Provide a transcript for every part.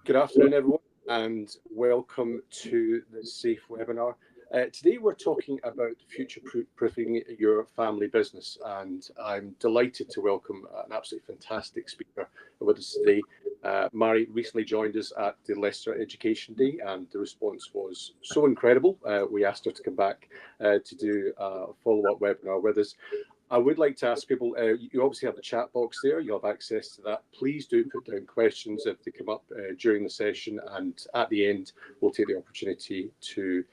Good afternoon, everyone, and welcome to the SAIF Webinar. Today, we're talking about future-proofing your family business, and I'm delighted to welcome an absolutely fantastic speaker with us today. Mairi recently joined us at the Leicester Education Day, and the response was so incredible. We asked her to come back to do a follow-up webinar with us. I would like to ask people, you obviously have the chat box there, you have access to that. Please do put down questions if they come up during the session, and at the end, we'll take the opportunity to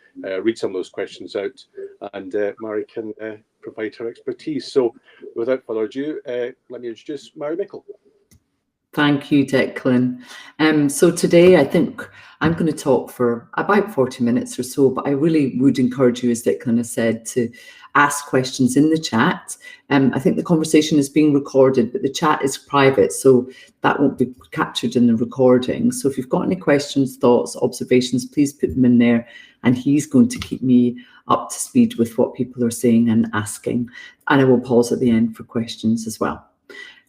read some of those questions out, and Mairi can provide her expertise. So without further ado, let me introduce Mairi Mickel. Thank you, Declan. So today I think I'm going to talk for about 40 minutes or so, but I really would encourage you, as Declan has said, to ask questions in the chat. I think the conversation is being recorded, but the chat is private, so that won't be captured in the recording. So if you've got any questions, thoughts, observations, please put them in there, and he's going to keep me up to speed with what people are saying and asking. And I will pause at the end for questions as well.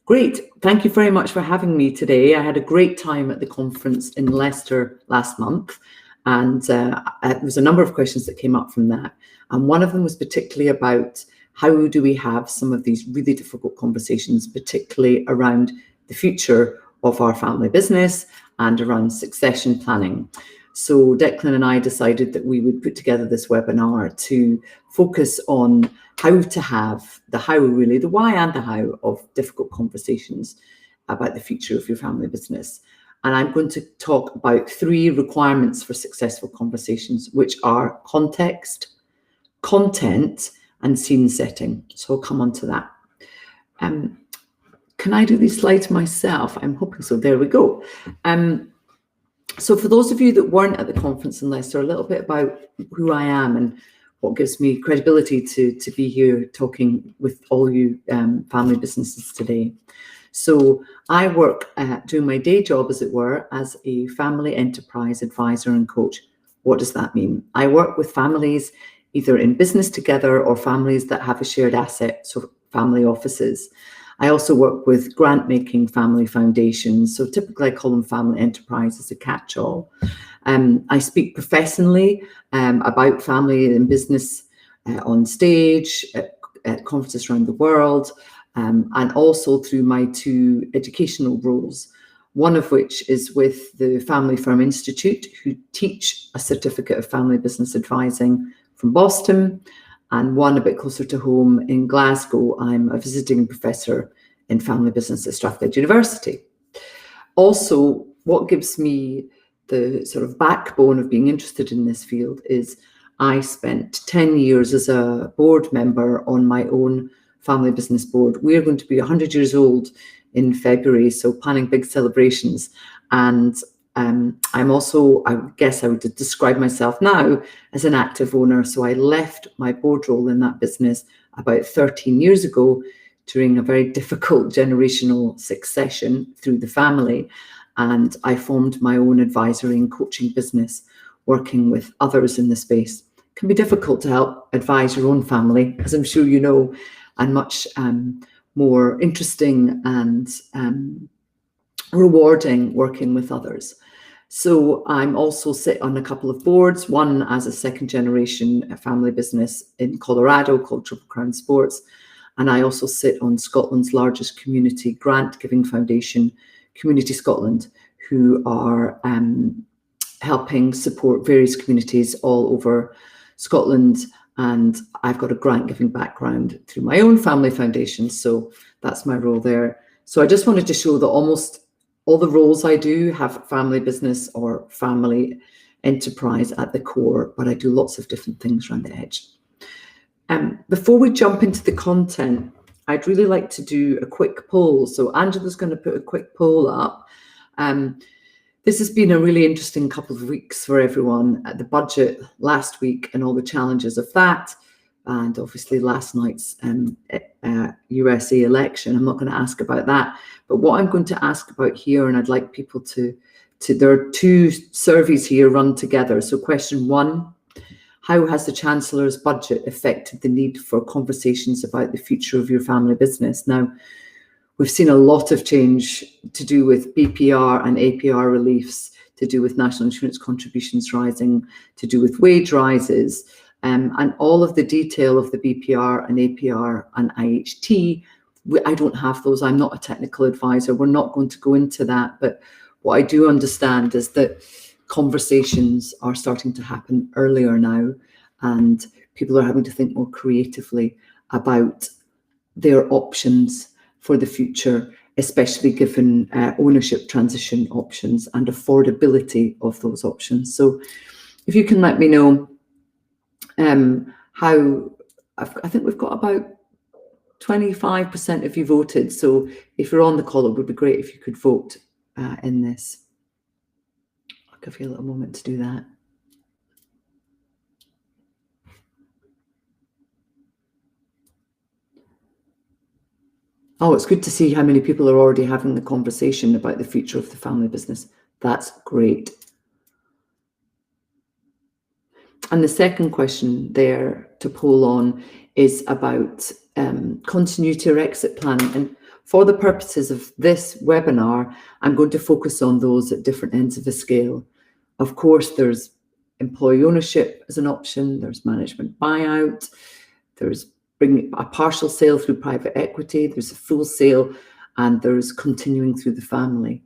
Great. Thank you very much for having me today. I had a great time at the conference in Leicester last month, and there was a number of questions that came up from that. And one of them was particularly about how do we have some of these really difficult conversations, particularly around the future of our family business and around succession planning. So Declan and I decided that we would put together this webinar to focus on how to have the how, really, the why and the how of difficult conversations about the future of your family business. And I'm going to talk about 3 requirements for successful conversations, which are context, content, and scene setting. So I'll come on to that. Can I do these slides myself? I'm hoping so. There we go. So for those of you that weren't at the conference in Leicester, a little bit about who I am and what gives me credibility to be here talking with all you family businesses today. So I work doing my day job, as it were, as a family enterprise advisor and coach. What does that mean? I work with families either in business together or families that have a shared asset, so family offices. I also work with grant-making family foundations. So typically I call them family enterprise as a catch-all. I speak professionally about family and business on stage, at conferences around the world, and also through my 2 educational roles, one of which is with the Family Firm Institute, who teach a certificate of family business advising from Boston, and one a bit closer to home in Glasgow. I'm a visiting professor in family business at Strathclyde University. Also, what gives me the sort of backbone of being interested in this field is I spent 10 years as a board member on my own family business board. We're going to be 100 years old in February, so planning big celebrations. And I'm also, I guess I would describe myself now as an active owner. So I left my board role in that business about 13 years ago during a very difficult generational succession through the family. And I formed my own advisory and coaching business, working with others in the space. It can be difficult to help advise your own family, as I'm sure you know, and much more interesting and rewarding working with others. So I'm also sit on a couple of boards, one as a 2nd generation family business in Colorado called Triple Crown Sports. And I also sit on Scotland's largest community grant giving foundation, Community Scotland, who are helping support various communities all over Scotland. And I've got a grant giving background through my own family foundation. So that's my role there. So I just wanted to show that almost all the roles I do have family business or family enterprise at the core, but I do lots of different things around the edge. Before we jump into the content, I'd really like to do a quick poll. So Angela's going to put a quick poll up. This has been a really interesting couple of weeks for everyone. The budget last week and all the challenges of that, and obviously last night's USA election. I'm not going to ask about that, but what I'm going to ask about here, and I'd like people to there are 2 surveys here run together. So question 1, how has the Chancellor's budget affected the need for conversations about the future of your family business? Now, we've seen a lot of change to do with BPR and APR reliefs to do with national insurance contributions rising, to do with wage rises, and all of the detail of the BPR and APR and IHT. I don't have those. I'm not a technical advisor. We're not going to go into that. But what I do understand is that conversations are starting to happen earlier now, and people are having to think more creatively about their options for the future, especially given ownership transition options and affordability of those options. So if you can let me know how, I think we've got about 25% of you voted. So if you're on the call, it would be great if you could vote in this. I'll give you a little moment to do that. Oh, it's good to see how many people are already having the conversation about the future of the family business. That's great. And the second question there to poll on is about continuity or exit planning. And for the purposes of this webinar, I'm going to focus on those at different ends of the scale. Of course, there's employee ownership as an option, there's management buyout, there's bringing a partial sale through private equity, there's a full sale, and there's continuing through the family,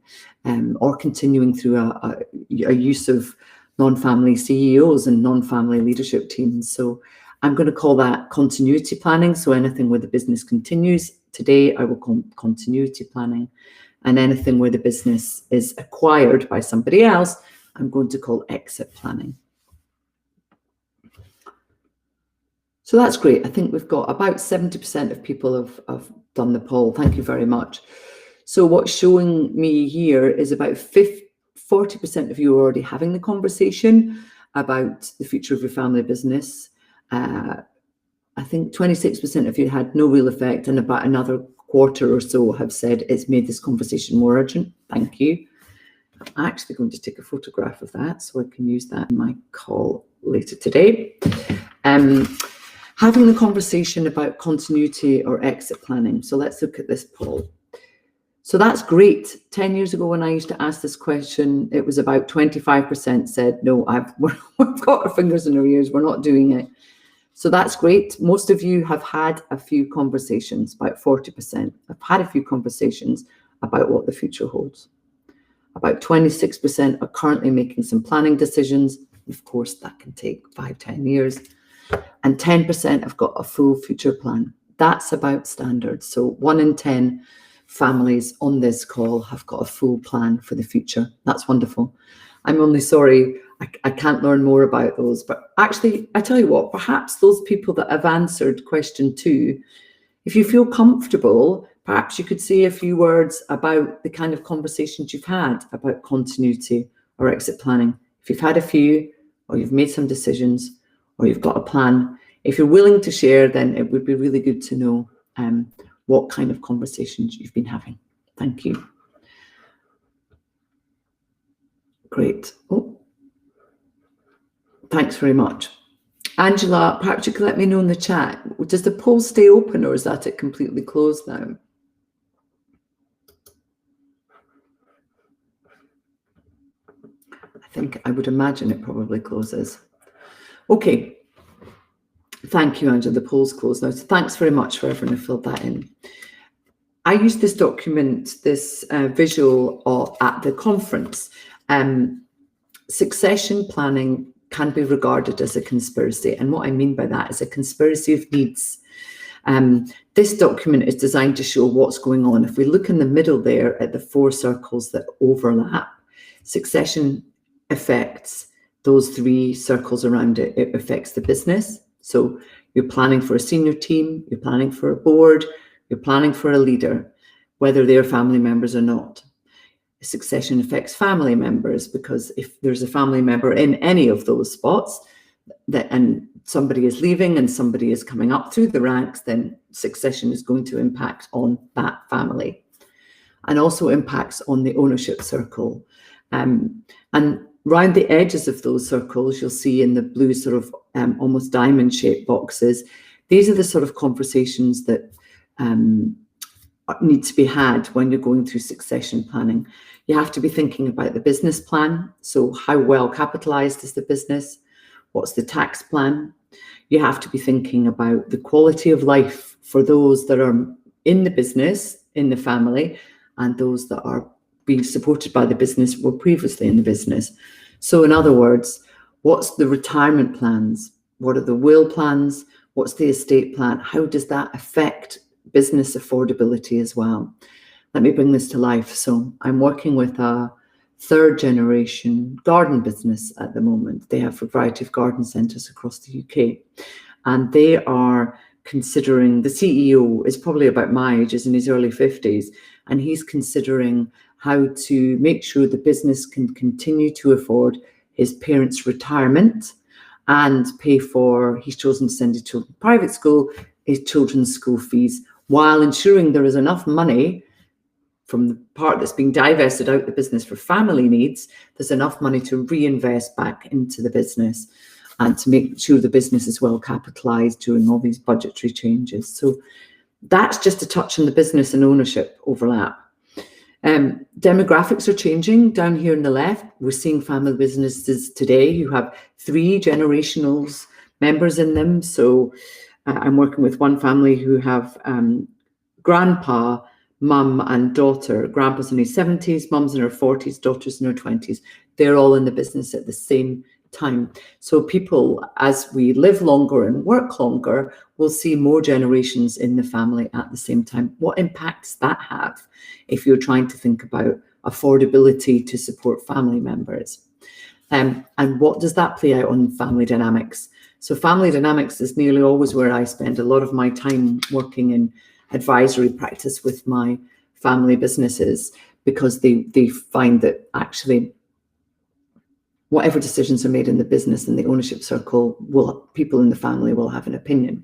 or continuing through a use of non-family CEOs and non-family leadership teams. So I'm going to call that continuity planning. So anything where the business continues. Today, I will call continuity planning. And anything where the business is acquired by somebody else, I'm going to call exit planning. So that's great. I think we've got about 70% of people have done the poll. Thank you very much. So what's showing me here is about 40% of you are already having the conversation about the future of your family business. I think 26% of you had no real effect, and about another quarter or so have said it's made this conversation more urgent. Thank you. I'm actually going to take a photograph of that so I can use that in my call later today. Having the conversation about continuity or exit planning. So let's look at this poll. So that's great. 10 years ago when I used to ask this question, it was about 25% said, no, we've got our fingers in our ears, we're not doing it. So that's great. Most of you have had a few conversations, about 40% have had a few conversations about what the future holds. About 26% are currently making some planning decisions. Of course, that can take 5-10 years. And 10% have got a full future plan. That's about standard. So 1 in 10 families on this call have got a full plan for the future. That's wonderful. I'm only sorry I can't learn more about those. But actually, I tell you what, perhaps those people that have answered question 2, if you feel comfortable, perhaps you could say a few words about the kind of conversations you've had about continuity or exit planning. If you've had a few, or you've made some decisions, or you've got a plan, if you're willing to share, then it would be really good to know what kind of conversations you've been having. Thank you. Great. Oh, thanks very much. Angela, perhaps you could let me know in the chat. Does the poll stay open, or is that it completely closed now? I think I would imagine it probably closes. Okay. Thank you, Angela. The poll's closed now. So thanks very much for everyone who filled that in. I used this document, this visual at the conference. Succession planning can be regarded as a conspiracy. And what I mean by that is a conspiracy of needs. This document is designed to show what's going on. If we look in the middle there at the 4 circles that overlap, succession affects those 3 circles around it. It affects the business. So you're planning for a senior team, you're planning for a board, you're planning for a leader, whether they're family members or not. Succession affects family members, because if there's a family member in any of those spots and somebody is leaving and somebody is coming up through the ranks, then succession is going to impact on that family, and also impacts on the ownership circle. And round the edges of those circles, you'll see in the blue sort of almost diamond-shaped boxes, these are the sort of conversations that need to be had when you're going through succession planning. You have to be thinking about the business plan. So how well capitalized is the business? What's the tax plan? You have to be thinking about the quality of life for those that are in the business, in the family, and those that are being supported by the business were previously in the business. So in other words, what's the retirement plans? What are the will plans? What's the estate plan? How does that affect business affordability as well? Let me bring this to life. So I'm working with a third generation garden business at the moment. They have a variety of garden centres across the UK. And they are considering, the CEO is probably about my age, is in his early 50s, and he's considering how to make sure the business can continue to afford his parents' retirement and pay for, he's chosen to send his children to private school, his children's school fees, while ensuring there is enough money from the part that's being divested out of the business for family needs, there's enough money to reinvest back into the business and to make sure the business is well capitalized during all these budgetary changes. So that's just a touch on the business and ownership overlap. Demographics are changing. Down here on the left, we're seeing family businesses today who have 3 generational members in them. So I'm working with one family who have grandpa, mum and daughter. Grandpa's in his 70s, mum's in her 40s, daughter's in her 20s. They're all in the business at the same time. So people, as we live longer and work longer, will see more generations in the family at the same time. What impacts that have if you're trying to think about affordability to support family members? And what does that play out on family dynamics? So family dynamics is nearly always where I spend a lot of my time working in advisory practice with my family businesses, because they find that actually whatever decisions are made in the business and the ownership circle, people in the family will have an opinion.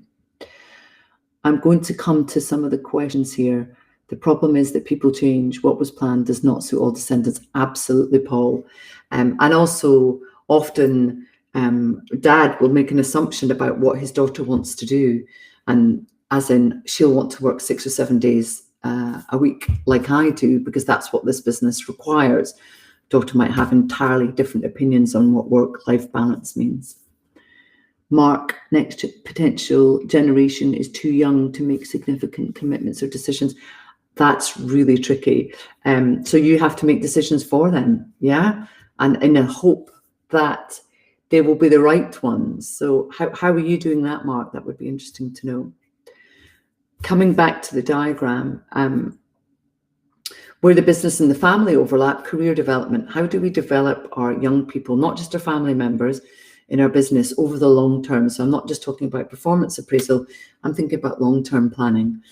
I'm going to come to some of the questions here. The problem is that people change. What was planned does not suit all descendants. Absolutely, Paul. And also often dad will make an assumption about what his daughter wants to do, and as in she'll want to work 6 or 7 days a week like I do, because that's what this business requires. Daughter might have entirely different opinions on what work-life balance means. Mark, next potential generation is too young to make significant commitments or decisions. That's really tricky. So you have to make decisions for them, yeah? And in a hope that they will be the right ones. So how are you doing that, Mark? That would be interesting to know. Coming back to the diagram, where the business and the family overlap, career development. How do we develop our young people, not just our family members, in our business over the long term? So I'm not just talking about performance appraisal, I'm thinking about long-term planning.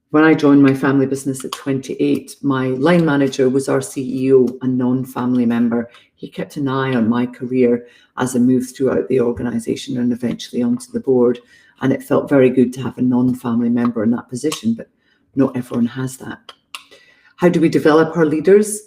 When I joined my family business at 28, my line manager was our CEO, a non-family member. He kept an eye on my career as I moved throughout the organisation and eventually onto the board. And it felt very good to have a non-family member in that position, but not everyone has that. How do we develop our leaders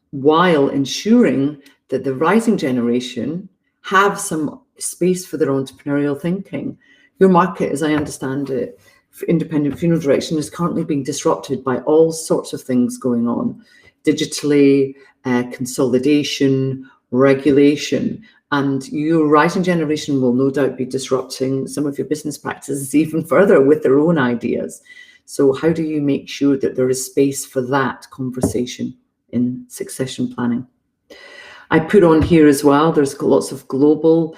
while ensuring that the rising generation have some space for their entrepreneurial thinking? Your market, as I understand it, for independent funeral direction, is currently being disrupted by all sorts of things going on, digitally, consolidation, regulation, and your rising generation will no doubt be disrupting some of your business practices even further with their own ideas. So how do you make sure that there is space for that conversation in succession planning? I put on here as well, there's lots of global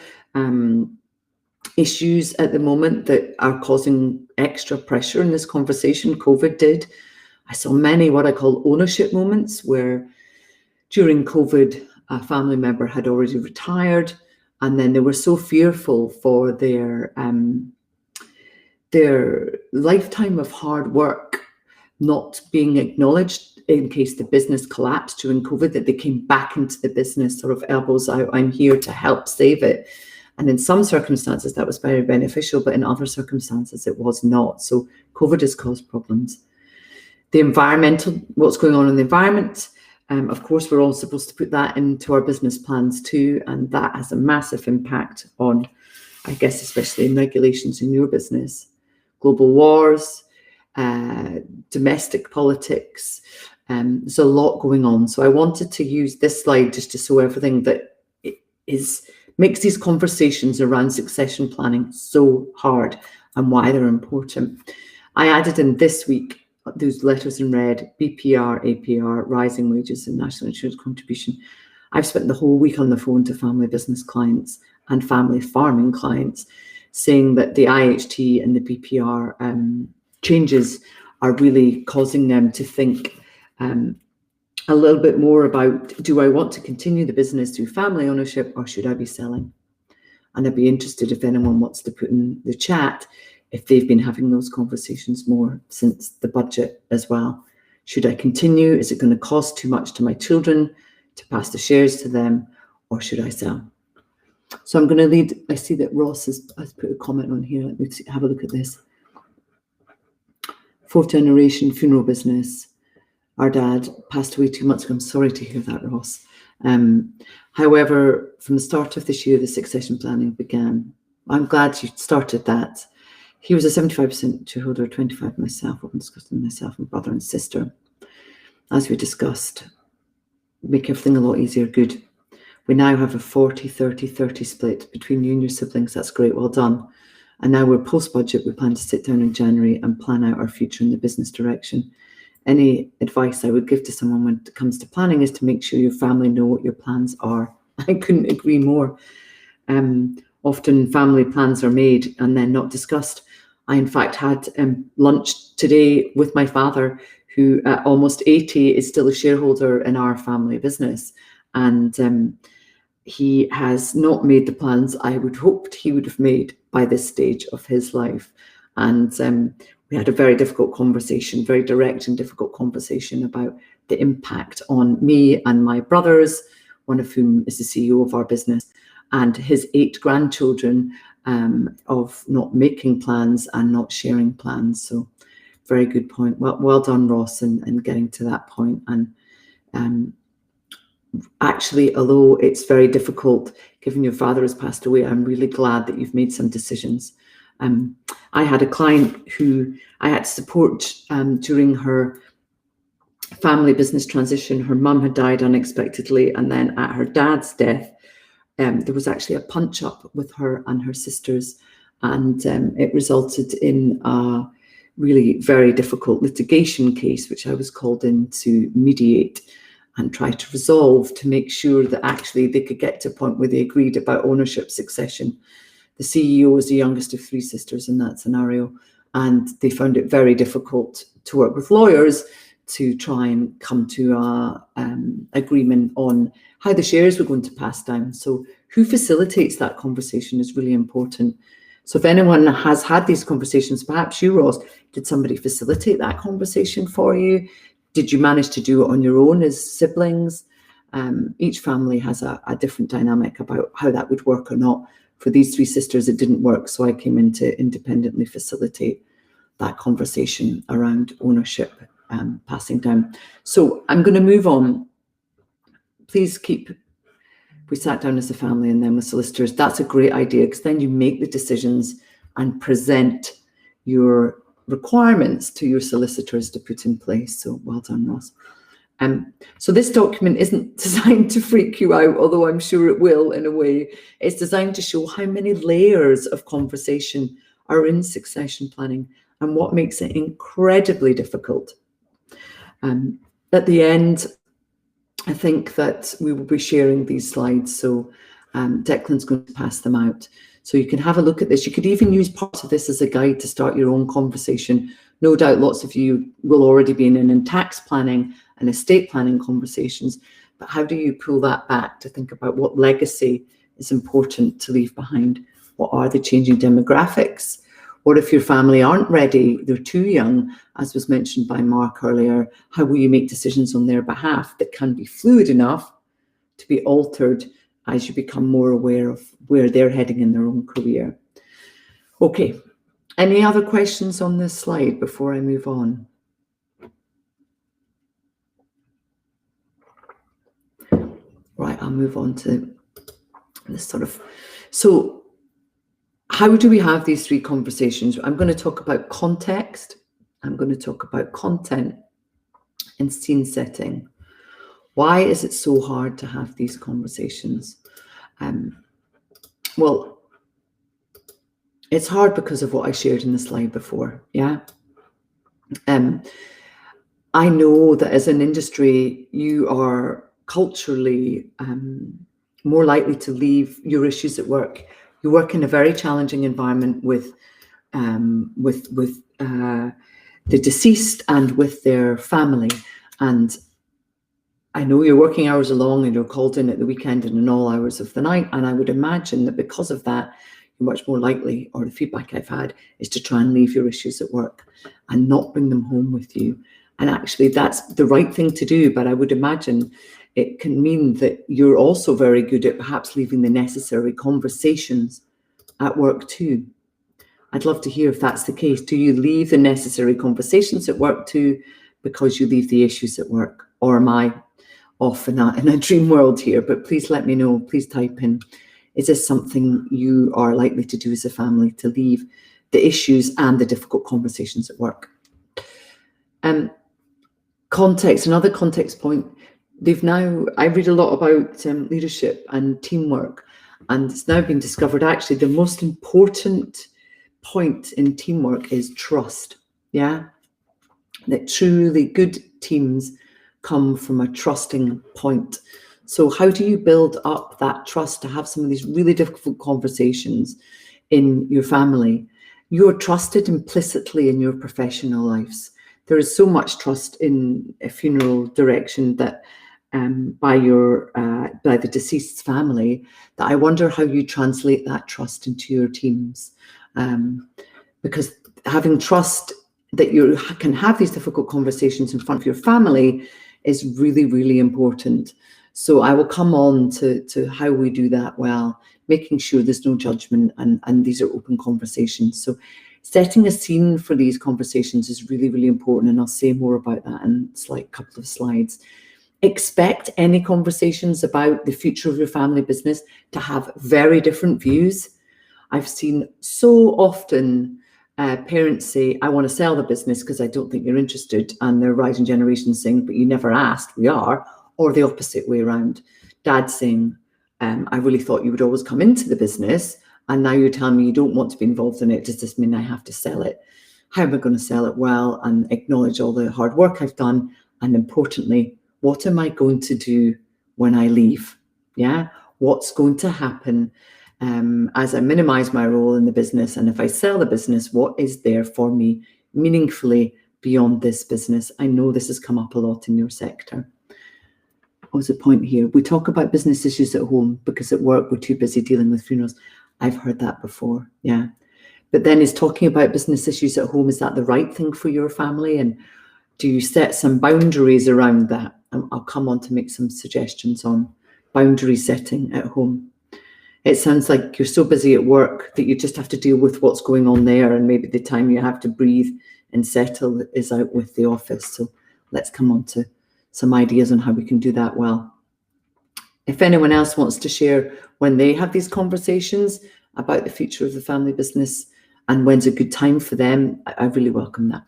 issues at the moment that are causing extra pressure in this conversation. COVID did. I saw many what I call ownership moments where during COVID, a family member had already retired, and then they were so fearful for their lifetime of hard work not being acknowledged in case the business collapsed during COVID, that they came back into the business sort of elbows out. I'm here to help save it. And in some circumstances that was very beneficial, but in other circumstances it was not. So COVID has caused problems. The environmental, what's going on in the environment, of course, we're all supposed to put that into our business plans too, and that has a massive impact on, I guess, especially in regulations in your business. Global wars, domestic politics, There's a lot going on. So I wanted to use this slide just to show everything that makes these conversations around succession planning so hard and why they're important. I added in this week those letters in red: BPR, APR, rising wages and national insurance contribution. I've spent the whole week on the phone to family business clients and family farming clients, saying that the IHT and the BPR changes are really causing them to think a little bit more about, do I want to continue the business through family ownership or should I be selling? And I'd be interested if anyone wants to put in the chat if they've been having those conversations more since the budget as well. Should I continue? Is it going to cost too much to my children to pass the shares to them, or should I sell? So I'm going to lead. I see that Ross has put a comment on here. Let me have a look at this. Fourth generation funeral business. Our dad passed away 2 months ago. I'm sorry to hear that, Ross. However, from the start of this year, the succession planning began. I'm glad you started that. He was a 75% shareholder, 25% myself, open discussion myself and brother and sister. As we discussed, make everything a lot easier, good. We now have a 40-30-30 split between you and your siblings. That's great, well done. And now we're post-budget. We plan to sit down in January and plan out our future in the business direction. Any advice I would give to someone when it comes to planning is to make sure your family know what your plans are. I couldn't agree more. Often family plans are made and then not discussed. I, in fact, had lunch today with my father, who at almost 80 is still a shareholder in our family business. And he has not made the plans I would hoped he would have made by this stage of his life. And we had a very difficult conversation, very direct and difficult conversation about the impact on me and my brothers, one of whom is the CEO of our business, and his 8 grandchildren, of not making plans and not sharing plans. So very good point. Well done, Ross, in getting to that point. And actually, although it's very difficult, given your father has passed away, I'm really glad that you've made some decisions. I had a client who I had to support during her family business transition. Her mum had died unexpectedly, and then at her dad's death, there was actually a punch up with her and her sisters, and it resulted in a really very difficult litigation case, which I was called in to mediate and try to resolve, to make sure that actually they could get to a point where they agreed about ownership succession. The CEO was the youngest of 3 sisters in that scenario, and they found it very difficult to work with lawyers to try and come to an agreement on how the shares were going to pass down. So who facilitates that conversation is really important. So if anyone has had these conversations, perhaps you, Ross, did somebody facilitate that conversation for you? Did you manage to do it on your own as siblings? Each family has a different dynamic about how that would work or not. For these 3 sisters, it didn't work, so I came in to independently facilitate that conversation around ownership passing down. So I'm going to move on. Please keep, we sat down as a family and then with solicitors. That's a great idea, because then you make the decisions and present your requirements to your solicitors to put in place. So well done, Ross. So this document isn't designed to freak you out, although I'm sure it will in a way. It's designed to show how many layers of conversation are in succession planning and what makes it incredibly difficult. At the end, I think that we will be sharing these slides, so Declan's going to pass them out. So you can have a look at this. You could even use parts of this as a guide to start your own conversation. No doubt lots of you will already be in tax planning and estate planning conversations, but how do you pull that back to think about what legacy is important to leave behind? What are the changing demographics? What if your family aren't ready, they're too young, as was mentioned by Mark earlier? How will you make decisions on their behalf that can be fluid enough to be altered as you become more aware of where they're heading in their own career? Okay, any other questions on this slide before I move on? Right, I'll move on to this sort of, so how do we have these 3 conversations? I'm going to talk about context, I'm going to talk about content, in scene setting. Why is it so hard to have these conversations? Well, it's hard because of what I shared in the slide before, yeah? I know that as an industry, you are culturally more likely to leave your issues at work. You work in a very challenging environment with the deceased and with their family. And I know your working hours are long and you're called in at the weekend and in all hours of the night. And I would imagine that because of that, you're much more likely, or the feedback I've had, is to try and leave your issues at work and not bring them home with you. And actually, that's the right thing to do. But I would imagine it can mean that you're also very good at perhaps leaving the necessary conversations at work too. I'd love to hear if that's the case. Do you leave the necessary conversations at work too because you leave the issues at work? Or am I off in a dream world here? But please let me know. Please type in, is this something you are likely to do as a family, to leave the issues and the difficult conversations at work? Context, another context point. I read a lot about leadership and teamwork, and it's now been discovered actually the most important point in teamwork is trust. Yeah, that truly good teams come from a trusting point. So how do you build up that trust to have some of these really difficult conversations in your family? You're trusted implicitly in your professional lives. There is so much trust in a funeral direction that by the deceased's family, that I wonder how you translate that trust into your teams. Because having trust that you can have these difficult conversations in front of your family is really, really important. So I will come on to how we do that well, making sure there's no judgment and these are open conversations. So setting a scene for these conversations is really, really important. And I'll say more about that in a couple of slides. Expect any conversations about the future of your family business to have very different views. I've seen so often parents say, I want to sell the business because I don't think you're interested. And their rising generation saying, but you never asked, we are. Or the opposite way around. Dad saying, I really thought you would always come into the business. And now you're telling me you don't want to be involved in it. Does this mean I have to sell it? How am I going to sell it well and acknowledge all the hard work I've done? And importantly, what am I going to do when I leave? Yeah, what's going to happen as I minimize my role in the business? And if I sell the business, what is there for me meaningfully beyond this business? I know this has come up a lot in your sector. What was the point here? We talk about business issues at home because at work we're too busy dealing with funerals. I've heard that before, yeah. But then is talking about business issues at home, is that the right thing for your family? And do you set some boundaries around that? I'll come on to make some suggestions on boundary setting at home. It sounds like you're so busy at work that you just have to deal with what's going on there, and maybe the time you have to breathe and settle is out with the office. So let's come on to some ideas on how we can do that well. If anyone else wants to share when they have these conversations about the future of the family business and when's a good time for them, I really welcome that.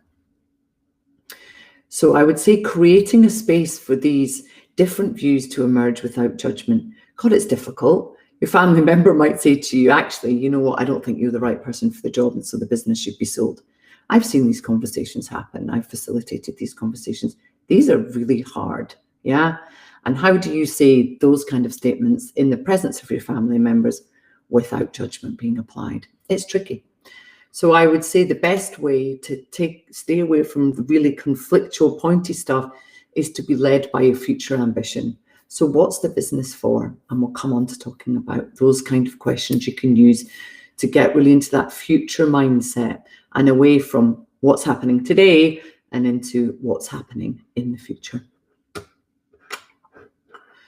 So I would say creating a space for these different views to emerge without judgment. God, it's difficult. Your family member might say to you, actually, you know what, I don't think you're the right person for the job, and so the business should be sold. I've seen these conversations happen. I've facilitated these conversations. These are really hard, yeah? And how do you say those kind of statements in the presence of your family members without judgment being applied? It's tricky. So I would say the best way to stay away from the really conflictual, pointy stuff is to be led by a future ambition. So what's the business for? And we'll come on to talking about those kind of questions you can use to get really into that future mindset and away from what's happening today and into what's happening in the future.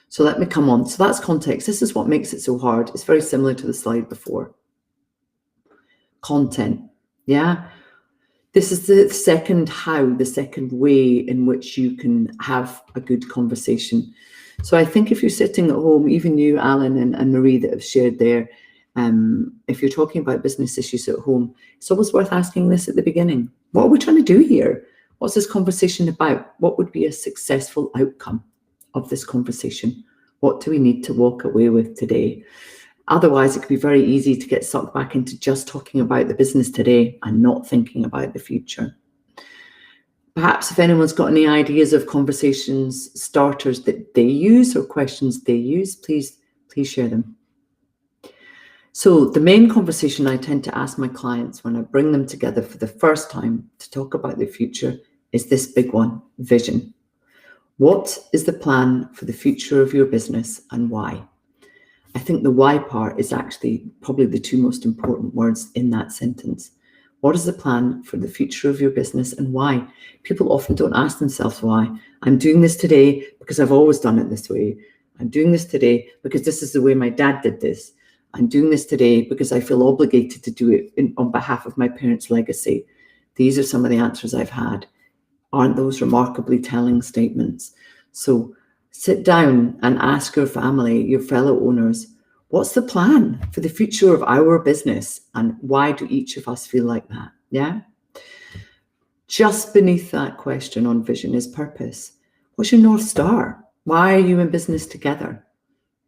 So let me come on. So that's context. This is what makes it so hard. It's very similar to the slide before. Content, yeah? This is the second way in which you can have a good conversation. So I think if you're sitting at home, even you, Alan and Marie that have shared there, if you're talking about business issues at home, it's always worth asking this at the beginning. What are we trying to do here? What's this conversation about? What would be a successful outcome of this conversation? What do we need to walk away with today? Otherwise, it could be very easy to get sucked back into just talking about the business today and not thinking about the future. Perhaps if anyone's got any ideas of conversations starters that they use or questions they use, please share them. So the main conversation I tend to ask my clients when I bring them together for the first time to talk about the future is this big one, vision. What is the plan for the future of your business and why? I think the why part is actually probably the two most important words in that sentence. What is the plan for the future of your business and why? People often don't ask themselves why. I'm doing this today because I've always done it this way. I'm doing this today because this is the way my dad did this. I'm doing this today because I feel obligated to do it on behalf of my parents' legacy. These are some of the answers I've had. Aren't those remarkably telling statements? So sit down and ask your family, your fellow owners, what's the plan for the future of our business and why do each of us feel like that? Yeah. Just beneath that question on vision is purpose. What's your North Star? Why are you in business together?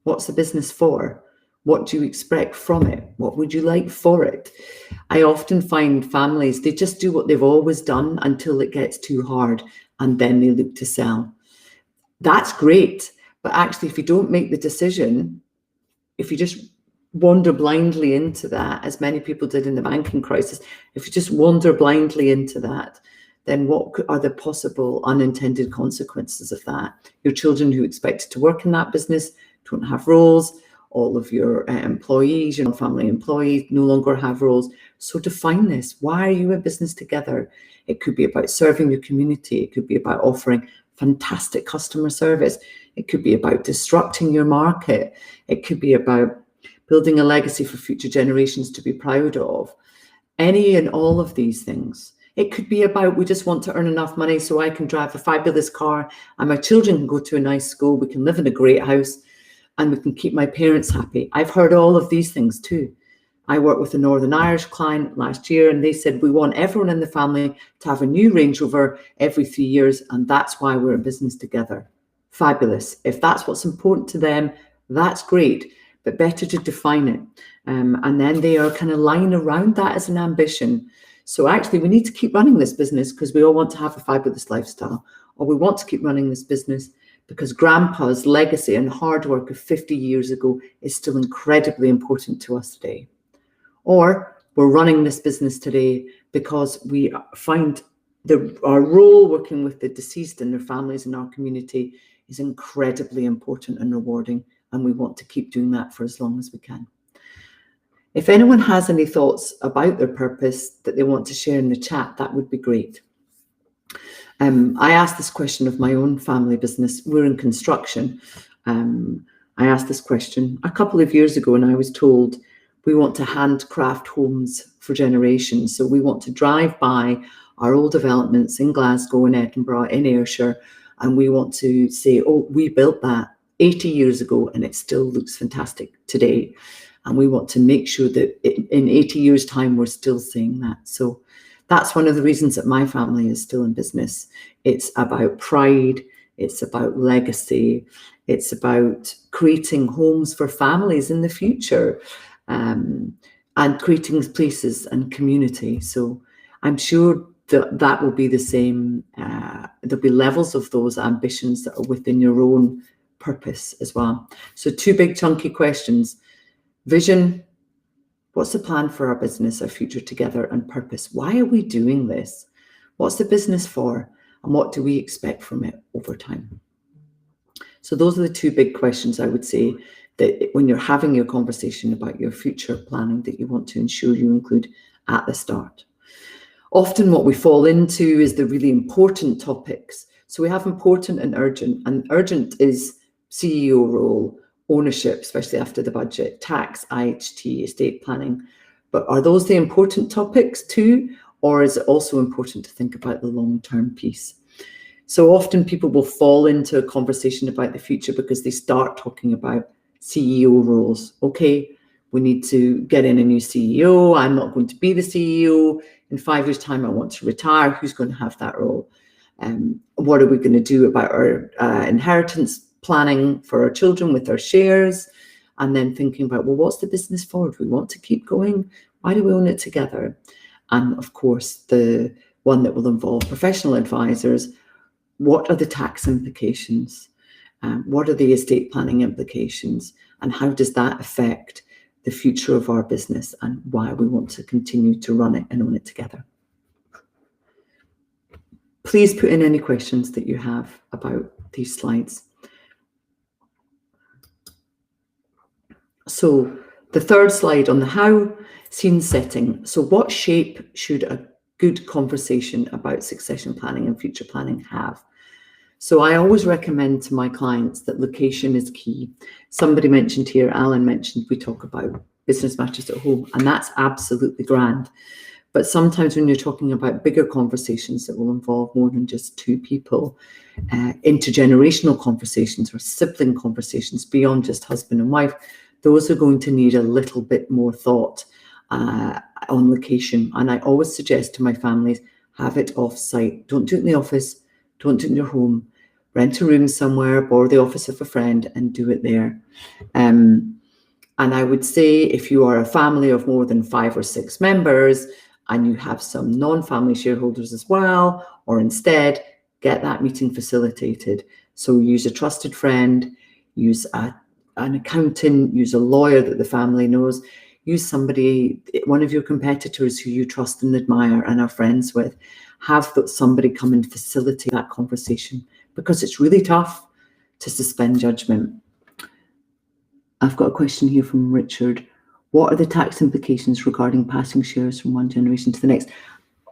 What's the business for? What do you expect from it? What would you like for it? I often find families, they just do what they've always done until it gets too hard and then they look to sell. That's great. But actually, if you don't make the decision, if you just wander blindly into that, as many people did in the banking crisis, if you just wander blindly into that, then what are the possible unintended consequences of that? Your children who expected to work in that business don't have roles. All of your employees, your family employees no longer have roles. So define this. Why are you in business together? It could be about serving your community. It could be about offering fantastic customer service. It could be about disrupting your market. It could be about building a legacy for future generations to be proud of. Any and all of these things. It could be about we just want to earn enough money so I can drive a fabulous car and my children can go to a nice school. We can live in a great house and we can keep my parents happy. I've heard all of these things too. I worked with a Northern Irish client last year and they said, we want everyone in the family to have a new Range Rover every 3 years and that's why we're in business together. Fabulous. If that's what's important to them, that's great, but better to define it. And then they are kind of lying around that as an ambition. So actually we need to keep running this business because we all want to have a fabulous lifestyle, or we want to keep running this business because grandpa's legacy and hard work of 50 years ago is still incredibly important to us today. Or we're running this business today because we find our role working with the deceased and their families in our community is incredibly important and rewarding, and we want to keep doing that for as long as we can. If anyone has any thoughts about their purpose that they want to share in the chat, that would be great. I asked this question of my own family business. We're in construction. I asked this question a couple of years ago and I was told we want to handcraft homes for generations. So we want to drive by our old developments in Glasgow, in Edinburgh, in Ayrshire, and we want to say, oh, we built that 80 years ago and it still looks fantastic today. And we want to make sure that in 80 years' time, we're still saying that. So that's one of the reasons that my family is still in business. It's about pride. It's about legacy. It's about creating homes for families in the future and creating places and community. So I'm sure that will be the same. There'll be levels of those ambitions that are within your own purpose as well. So two big chunky questions. Vision. What's the plan for our business, our future together, and purpose? Why are we doing this? What's the business for? And what do we expect from it over time? So those are the two big questions I would say that when you're having your conversation about your future planning that you want to ensure you include at the start. Often what we fall into is the really important topics. So we have important and urgent is CEO role, ownership, especially after the budget, tax, IHT, estate planning. But are those the important topics too? Or is it also important to think about the long-term piece? So often people will fall into a conversation about the future because they start talking about CEO roles. Okay, we need to get in a new CEO. I'm not going to be the CEO. In 5 years' time, I want to retire. Who's going to have that role? What are we going to do about our inheritance planning for our children with our shares? And then thinking about, well, what's the business for? Do we want to keep going? Why do we own it together? And of course, the one that will involve professional advisors. What are the tax implications? What are the estate planning implications? And how does that affect the future of our business and why we want to continue to run it and own it together? Please put in any questions that you have about these slides. So the third slide on the how, scene setting. So what shape should a good conversation about succession planning and future planning have? So I always recommend to my clients that location is key. Somebody mentioned here, Alan mentioned, we talk about business matters at home, and that's absolutely grand. But sometimes when you're talking about bigger conversations that will involve more than just two people, intergenerational conversations or sibling conversations beyond just husband and wife, those are going to need a little bit more thought on location. And I always suggest to my families, have it off-site. Don't do it in the office, don't do it in your home. Rent a room somewhere, borrow the office of a friend and do it there. And I would say if you are a family of more than 5 or 6 members and you have some non-family shareholders as well, or instead get that meeting facilitated. So use a trusted friend, use an accountant, use a lawyer that the family knows, use somebody, one of your competitors who you trust and admire and are friends with. Have somebody come and facilitate that conversation, because it's really tough to suspend judgment. I've got a question here from Richard. What are the tax implications regarding passing shares from one generation to the next?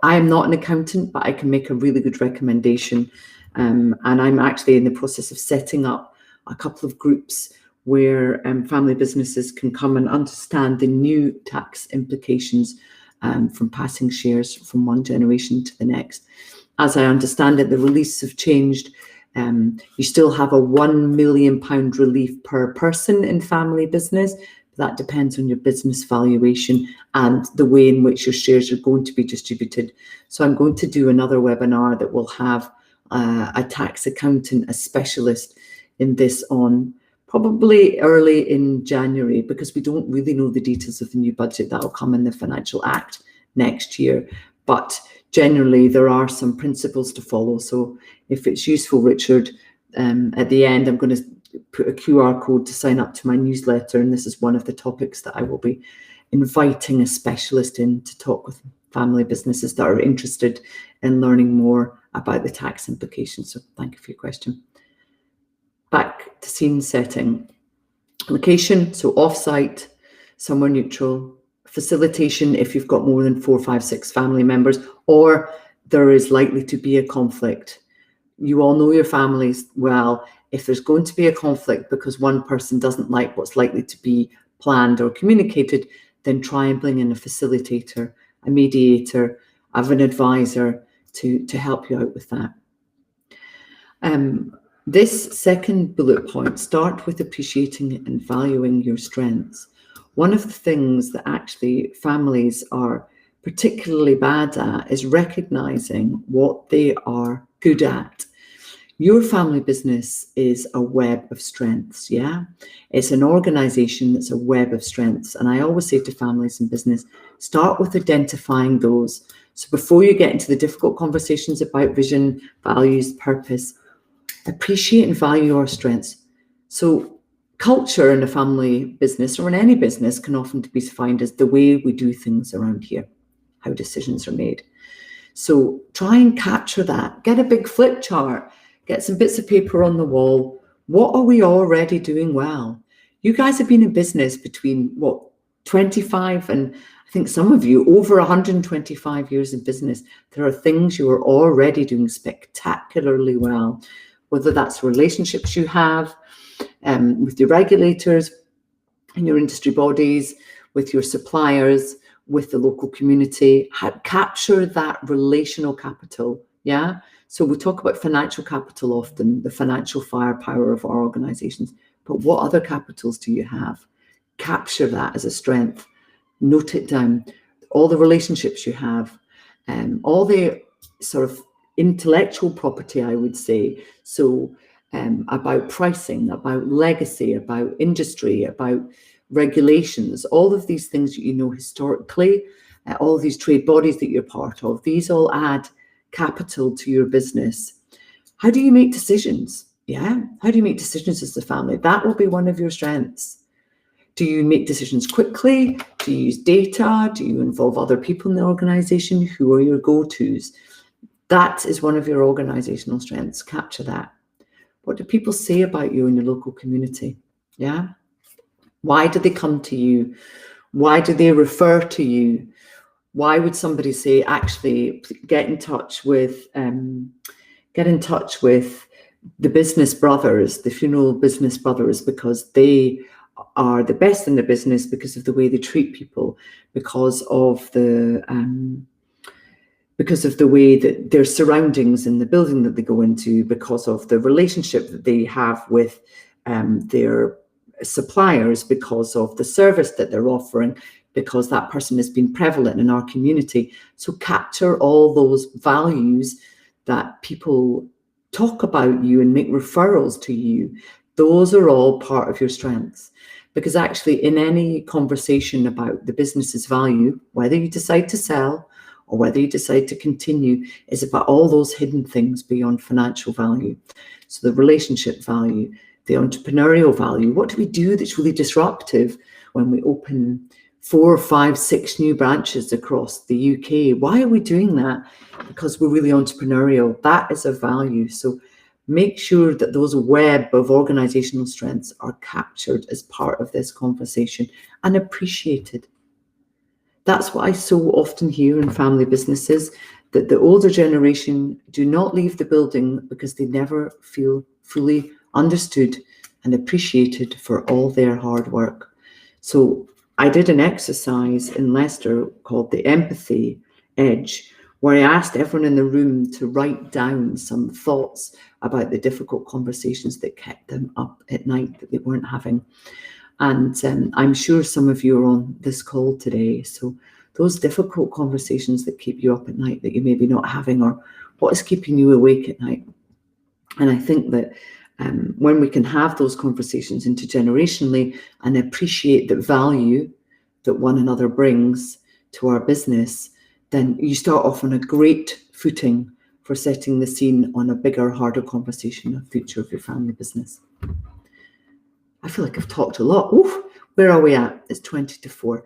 I am not an accountant, but I can make a really good recommendation. And I'm actually in the process of setting up a couple of groups where family businesses can come and understand the new tax implications from passing shares from one generation to the next. As I understand it, the reliefs have changed. You still have a £1 million relief per person in family business. That depends on your business valuation and the way in which your shares are going to be distributed. So I'm going to do another webinar that will have a tax accountant, a specialist in this on probably early in January, because we don't really know the details of the new budget that will come in the Financial Act next year. But generally, there are some principles to follow. So if it's useful, Richard, at the end, I'm going to put a QR code to sign up to my newsletter. And this is one of the topics that I will be inviting a specialist in to talk with family businesses that are interested in learning more about the tax implications. So thank you for your question. Back to scene setting. Location, so off-site, somewhere neutral. Facilitation if you've got more than 4, 5, 6 family members, or there is likely to be a conflict. You all know your families well. If there's going to be a conflict because one person doesn't like what's likely to be planned or communicated, then try and bring in a facilitator, a mediator, have an advisor to help you out with that. This second bullet point, start with appreciating and valuing your strengths. One of the things that actually families are particularly bad at is recognizing what they are good at. Your family business is a web of strengths, yeah? It's an organization that's a web of strengths. And I always say to families in business, start with identifying those. So before you get into the difficult conversations about vision, values, purpose, appreciate and value our strengths. So culture in a family business or in any business can often be defined as the way we do things around here, how decisions are made. So try and capture that. Get a big flip chart. Get some bits of paper on the wall. What are we already doing well? You guys have been in business between, 25 and I think some of you over 125 years in business. There are things you are already doing spectacularly well, whether that's relationships you have with your regulators and your industry bodies, with your suppliers, with the local community. Capture that relational capital, yeah? So we talk about financial capital often, the financial firepower of our organizations, but what other capitals do you have? Capture that as a strength. Note it down. All the relationships you have, all the sort of intellectual property, I would say. So about pricing, about legacy, about industry, about regulations, all of these things that you know historically, all of these trade bodies that you're part of, these all add capital to your business. How do you make decisions? Yeah, how do you make decisions as a family? That will be one of your strengths. Do you make decisions quickly? Do you use data? Do you involve other people in the organization? Who are your go-tos? That is one of your organizational strengths. Capture that. What do people say about you in your local community? Yeah. Why do they come to you? Why do they refer to you? Why would somebody say, actually, get in touch with the business brothers, the funeral business brothers, because they are the best in the business because of the way they treat people, because of the way that their surroundings in the building that they go into, because of the relationship that they have with their suppliers, because of the service that they're offering, because that person has been prevalent in our community. So capture all those values that people talk about you and make referrals to you. Those are all part of your strengths. Because actually in any conversation about the business's value, whether you decide to sell or whether you decide to continue, is about all those hidden things beyond financial value. So the relationship value, the entrepreneurial value. What do we do that's really disruptive when we open 4, 5, 6 new branches across the UK? Why are we doing that? Because we're really entrepreneurial. That is a value. So make sure that those web of organizational strengths are captured as part of this conversation and appreciated. That's what I so often hear in family businesses, that the older generation do not leave the building because they never feel fully understood and appreciated for all their hard work. So I did an exercise in Leicester called the Empathy Edge, where I asked everyone in the room to write down some thoughts about the difficult conversations that kept them up at night that they weren't having. And I'm sure some of you are on this call today. So those difficult conversations that keep you up at night that you may be not having, or what is keeping you awake at night. And I think that when we can have those conversations intergenerationally and appreciate the value that one another brings to our business, then you start off on a great footing for setting the scene on a bigger, harder conversation of the future of your family business. I feel like I've talked a lot. Oof, where are we at? It's 20 to 4.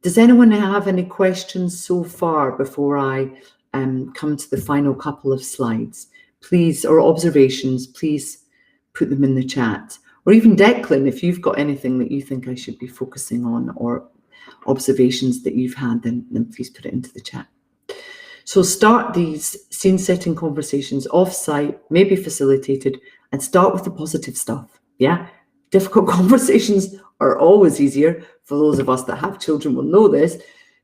Does anyone have any questions so far before I come to the final couple of slides? Please, or observations, please put them in the chat. Or even Declan, if you've got anything that you think I should be focusing on, or observations that you've had, then please put it into the chat. So start these scene setting conversations off-site, maybe facilitated, and start with the positive stuff. Yeah, difficult conversations are always easier. For those of us that have children will know this.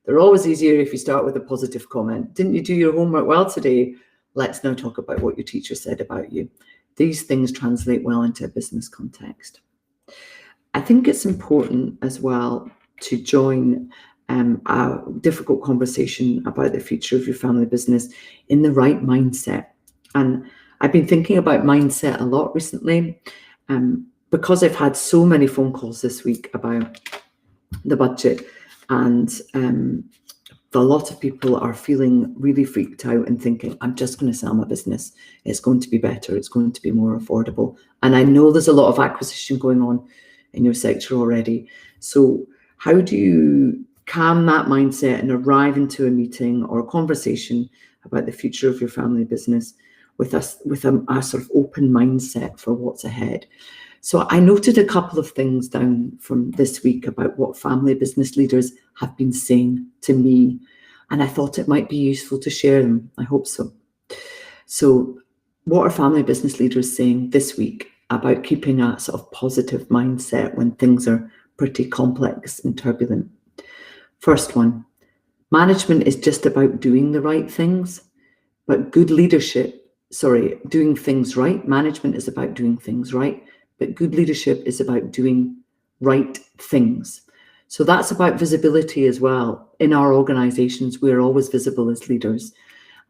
They're always easier if you start with a positive comment. Didn't you do your homework well today? Let's now talk about what your teacher said about you. These things translate well into a business context. I think it's important as well to join a difficult conversation about the future of your family business in the right mindset. And I've been thinking about mindset a lot recently, because I've had so many phone calls this week about the budget, and a lot of people are feeling really freaked out and thinking, I'm just going to sell my business. It's going to be better. It's going to be more affordable. And I know there's a lot of acquisition going on in your sector already. So how do you calm that mindset and arrive into a meeting or a conversation about the future of your family business with a sort of open mindset for what's ahead? So I noted a couple of things down from this week about what family business leaders have been saying to me, and I thought it might be useful to share them. I hope so. So what are family business leaders saying this week about keeping a sort of positive mindset when things are pretty complex and turbulent? First one, management is just about doing the right things, but good leadership, doing things right. Management is about doing things right, but good leadership is about doing right things. So that's about visibility as well. In our organizations, we're always visible as leaders.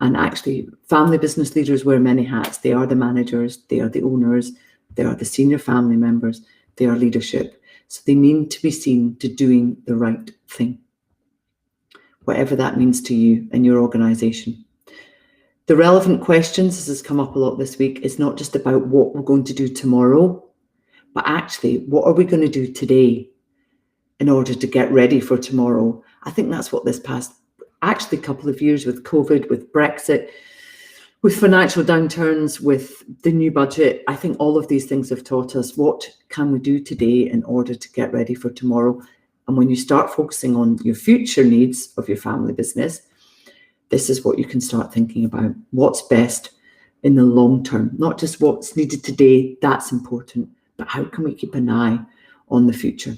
And actually, family business leaders wear many hats. They are the managers, they are the owners, they are the senior family members, they are leadership. So they need to be seen to doing the right thing, whatever that means to you and your organisation. The relevant questions, this has come up a lot this week, is not just about what we're going to do tomorrow, but actually, what are we going to do today in order to get ready for tomorrow? I think that's what this past, actually, couple of years with COVID, with Brexit, with financial downturns, with the new budget, I think all of these things have taught us what can we do today in order to get ready for tomorrow. And when you start focusing on your future needs of your family business, this is what you can start thinking about. What's best in the long term, not just what's needed today, that's important, but how can we keep an eye on the future?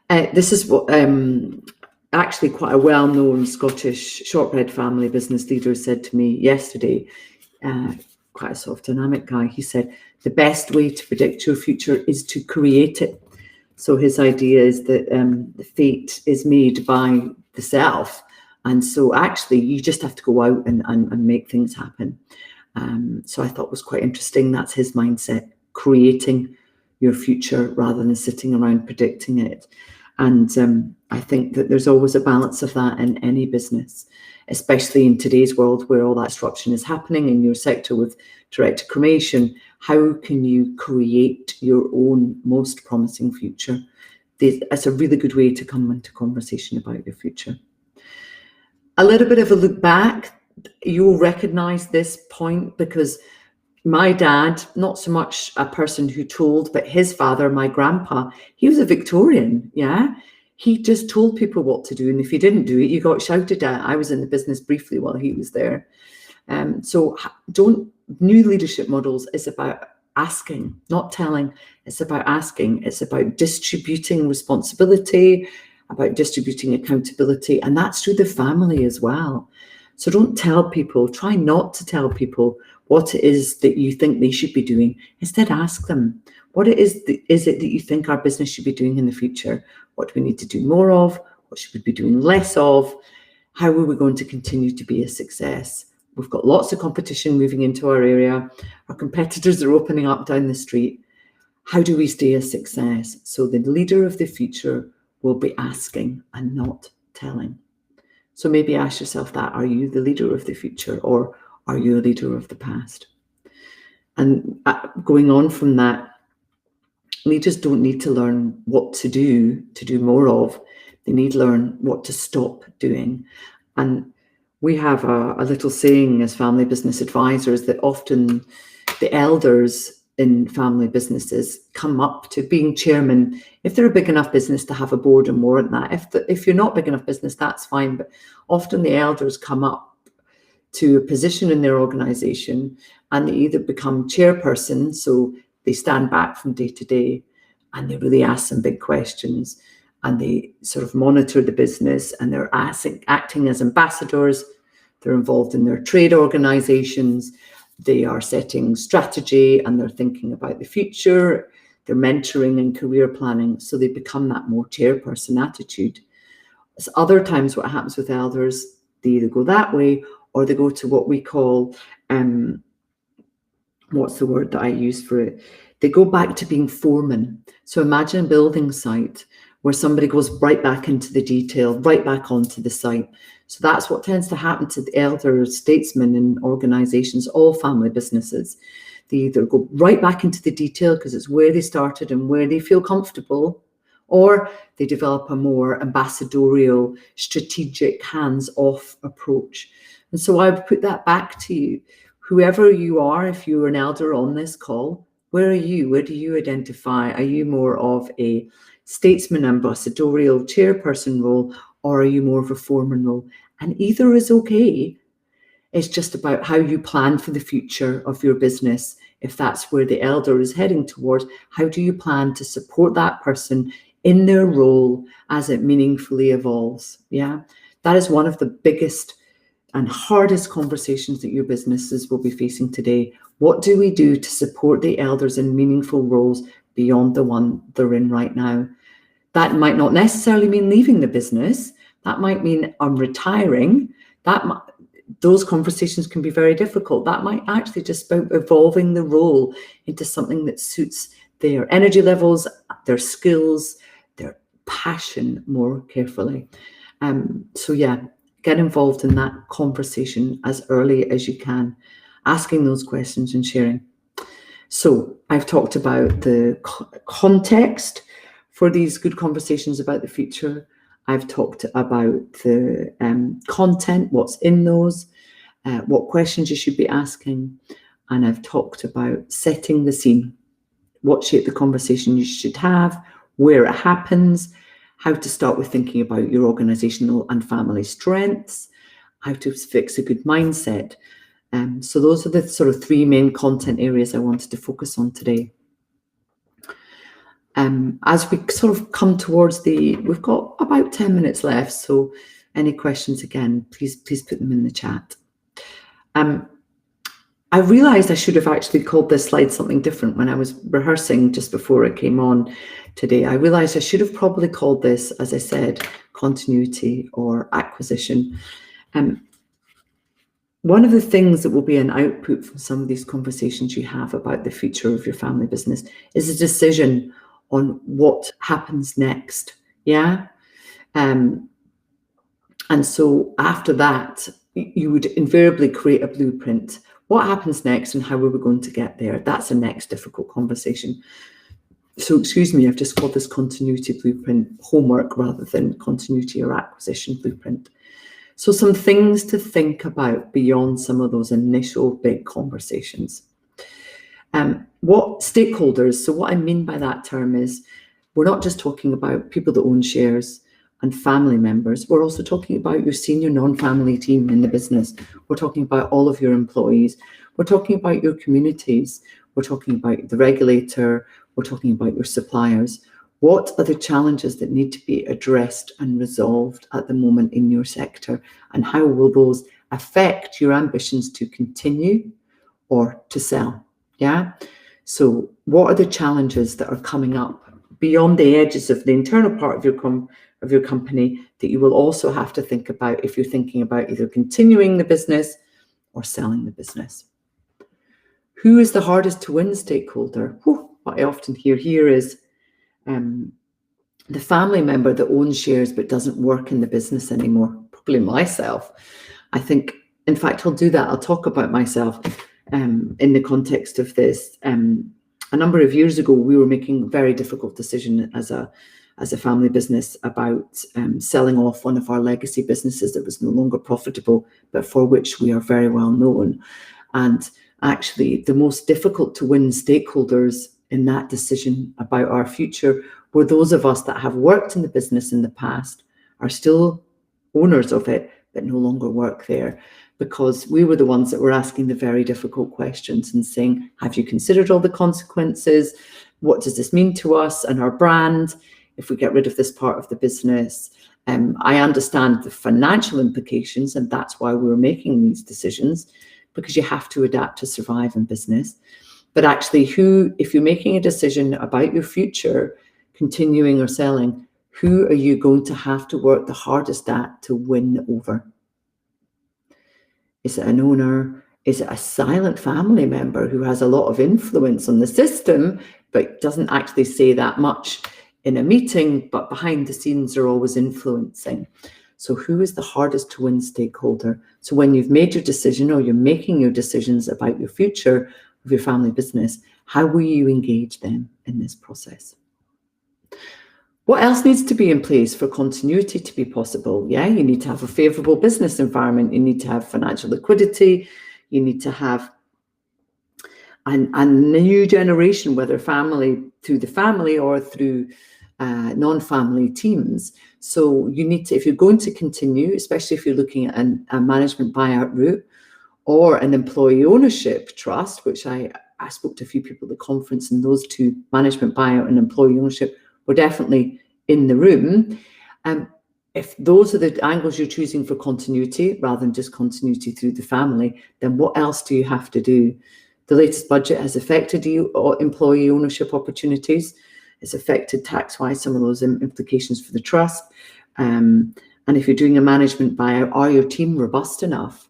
This is what actually quite a well-known Scottish shortbread family business leader said to me yesterday, quite a sort of dynamic guy. He said, the best way to predict your future is to create it. So his idea is that the fate is made by the self. And so actually you just have to go out and make things happen. So I thought it was quite interesting. That's his mindset, creating your future rather than sitting around predicting it. And I think that there's always a balance of that in any business, especially in today's world where all that disruption is happening in your sector with direct cremation. How can you create your own most promising future? That's a really good way to come into conversation about your future. A little bit of a look back, you'll recognise this point because my dad, not so much a person who told, but his father, my grandpa, he was a Victorian, yeah? He just told people what to do, and if you didn't do it, you got shouted at. I was in the business briefly while he was there. New leadership models is about asking, not telling. It's about asking. It's about distributing responsibility, about distributing accountability, and that's through the family as well. So don't tell people, try not to tell people what it is that you think they should be doing. Instead, ask them, what is it that you think our business should be doing in the future? What do we need to do more of? What should we be doing less of? How are we going to continue to be a success? We've got lots of competition moving into our area. Our competitors are opening up down the street. How do we stay a success? So the leader of the future will be asking and not telling. So maybe ask yourself that, are you the leader of the future or are you a leader of the past? And going on from that, leaders don't need to learn what to do more of. They need to learn what to stop doing. And we have a little saying as family business advisors that often the elders in family businesses come up to being chairman if they're a big enough business to have a board and warrant that. If you're not big enough business, that's fine. But often the elders come up to a position in their organisation and they either become chairperson, so they stand back from day to day and they really ask some big questions and they sort of monitor the business and they're acting as ambassadors. They're involved in their trade organisations. They are setting strategy and they're thinking about the future. They're mentoring and career planning. So they become that more chairperson attitude. So other times what happens with elders, they either go that way or they go to what we call, what's the word that I use for it? They go back to being foreman. So imagine a building site where somebody goes right back into the detail, right back onto the site. So that's what tends to happen to the elder statesmen in organisations, all family businesses. They either go right back into the detail because it's where they started and where they feel comfortable, or they develop a more ambassadorial, strategic, hands-off approach. And so I would put that back to you. Whoever you are, if you're an elder on this call, where are you? Where do you identify? Are you more of a statesman, ambassadorial, chairperson role, or are you more of a foreman role? And either is okay. It's just about how you plan for the future of your business. If that's where the elder is heading towards, how do you plan to support that person in their role as it meaningfully evolves? Yeah, that is one of the biggest and hardest conversations that your businesses will be facing today. What do we do to support the elders in meaningful roles beyond the one they're in right now? That might not necessarily mean leaving the business. That might mean I'm retiring. those conversations can be very difficult. That might actually just be evolving the role into something that suits their energy levels, their skills, their passion more carefully. So yeah, get involved in that conversation as early as you can, asking those questions and sharing. So I've talked about the context for these good conversations about the future. I've talked about the content, what's in those, what questions you should be asking. And I've talked about setting the scene, what shape the conversation you should have, where it happens, how to start with thinking about your organizational and family strengths, how to fix a good mindset. So those are the sort of 3 main content areas I wanted to focus on today. As we sort of come towards we've got about 10 minutes left, so any questions, again, please put them in the chat. I realised I should have actually called this slide something different when I was rehearsing just before I came on today. I realised I should have probably called this, as I said, continuity or acquisition. One of the things that will be an output from some of these conversations you have about the future of your family business is a decision on what happens next. Yeah. And so after that, you would invariably create a blueprint. What happens next and how are we going to get there? That's the next difficult conversation. So excuse me, I've just called this continuity blueprint homework rather than continuity or acquisition blueprint. So some things to think about beyond some of those initial big conversations. What stakeholders, so what I mean by that term is, we're not just talking about people that own shares and family members, we're also talking about your senior non-family team in the business. We're talking about all of your employees. We're talking about your communities. We're talking about the regulator. We're talking about your suppliers. What are the challenges that need to be addressed and resolved at the moment in your sector? And how will those affect your ambitions to continue or to sell? Yeah. So what are the challenges that are coming up beyond the edges of the internal part of your company that you will also have to think about if you're thinking about either continuing the business or selling the business? Who is the hardest to win stakeholder? What I often hear here is the family member that owns shares but doesn't work in the business anymore. Probably myself. I think, in fact, I'll do that. I'll talk about myself in the context of this. A number of years ago, we were making a very difficult decision as a family business about selling off one of our legacy businesses that was no longer profitable, but for which we are very well known. And actually, the most difficult to win stakeholders in that decision about our future were those of us that have worked in the business in the past, are still owners of it, but no longer work there, because we were the ones that were asking the very difficult questions and saying, have you considered all the consequences? What does this mean to us and our brand if we get rid of this part of the business? I understand the financial implications, and that's why we were making these decisions, because you have to adapt to survive in business. But actually, if you're making a decision about your future, continuing or selling, who are you going to have to work the hardest at to win over? Is it an owner? Is it a silent family member who has a lot of influence on the system, but doesn't actually say that much in a meeting, but behind the scenes are always influencing? So who is the hardest to win stakeholder? So when you've made your decision or you're making your decisions about your future of your family business, how will you engage them in this process? What else needs to be in place for continuity to be possible? Yeah, you need to have a favourable business environment. You need to have financial liquidity. You need to have a new generation, whether through the family or through non-family teams. So you need to, if you're going to continue, especially if you're looking at a management buyout route or an employee ownership trust, which I spoke to a few people at the conference, and those two, management buyout and employee ownership, were definitely in the room. If those are the angles you're choosing for continuity rather than just continuity through the family, then what else do you have to do? The latest budget has affected employee ownership opportunities. It's affected tax-wise some of those implications for the trust. And if you're doing a management buyout, are your team robust enough?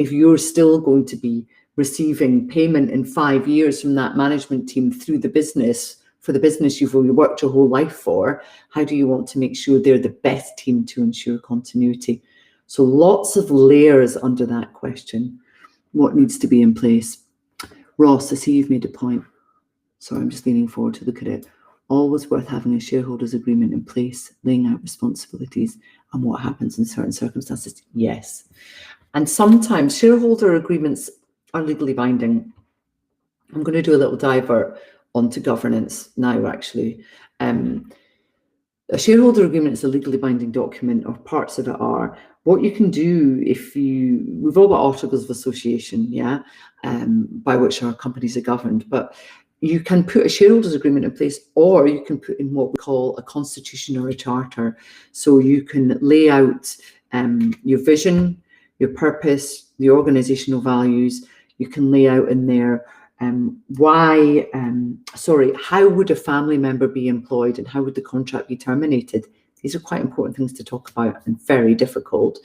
if you're still going to be receiving payment in 5 years from that management team through the business, for the business you've worked your whole life for, how do you want to make sure they're the best team to ensure continuity? So lots of layers under that question. What needs to be in place? Ross, I see you've made a point. Sorry, I'm just leaning forward to look at it. Always worth having a shareholders agreement in place, laying out responsibilities and what happens in certain circumstances. Yes. And sometimes shareholder agreements are legally binding. I'm going to do a little divert onto governance now, actually. A shareholder agreement is a legally binding document, or parts of it are. What you can do we've all got articles of association, yeah, by which our companies are governed, but you can put a shareholders agreement in place, or you can put in what we call a constitution or a charter. So you can lay out your vision, your purpose, the organizational values. You can lay out in there how would a family member be employed and how would the contract be terminated? These are quite important things to talk about and very difficult.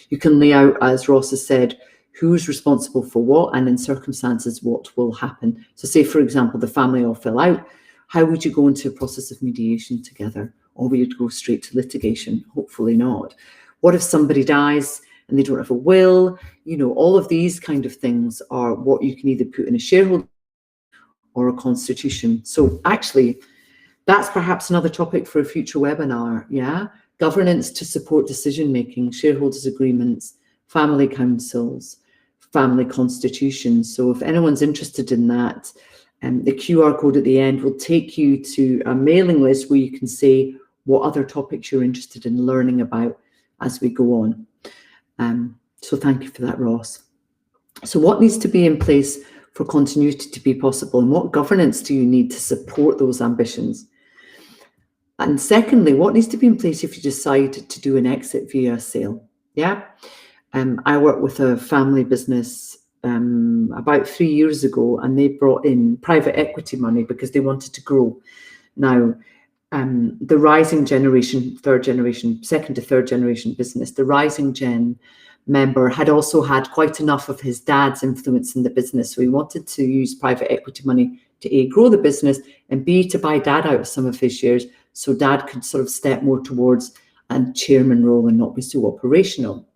You can lay out, as Ross has said, who's responsible for what, and in circumstances, what will happen. So say, for example, the family all fell out. How would you go into a process of mediation together? Or would you go straight to litigation? Hopefully not. What if somebody dies and they don't have a will? You know, all of these kind of things are what you can either put in a shareholder or a constitution. So actually, that's perhaps another topic for a future webinar, yeah? Governance to support decision-making, shareholders agreements, family councils, family constitutions. So if anyone's interested in that, the QR code at the end will take you to a mailing list where you can say what other topics you're interested in learning about as we go on. So thank you for that, Ross. So what needs to be in place for continuity to be possible, and what governance do you need to support those ambitions? And secondly, what needs to be in place if you decide to do an exit via a sale? Yeah, I worked with a family business about 3 years ago, and they brought in private equity money because they wanted to grow. Now, the rising generation, second to third generation business, the rising gen member had also had quite enough of his dad's influence in the business. So he wanted to use private equity money to A, grow the business, and B, to buy dad out of some of his shares so dad could sort of step more towards a chairman role and not be so operational.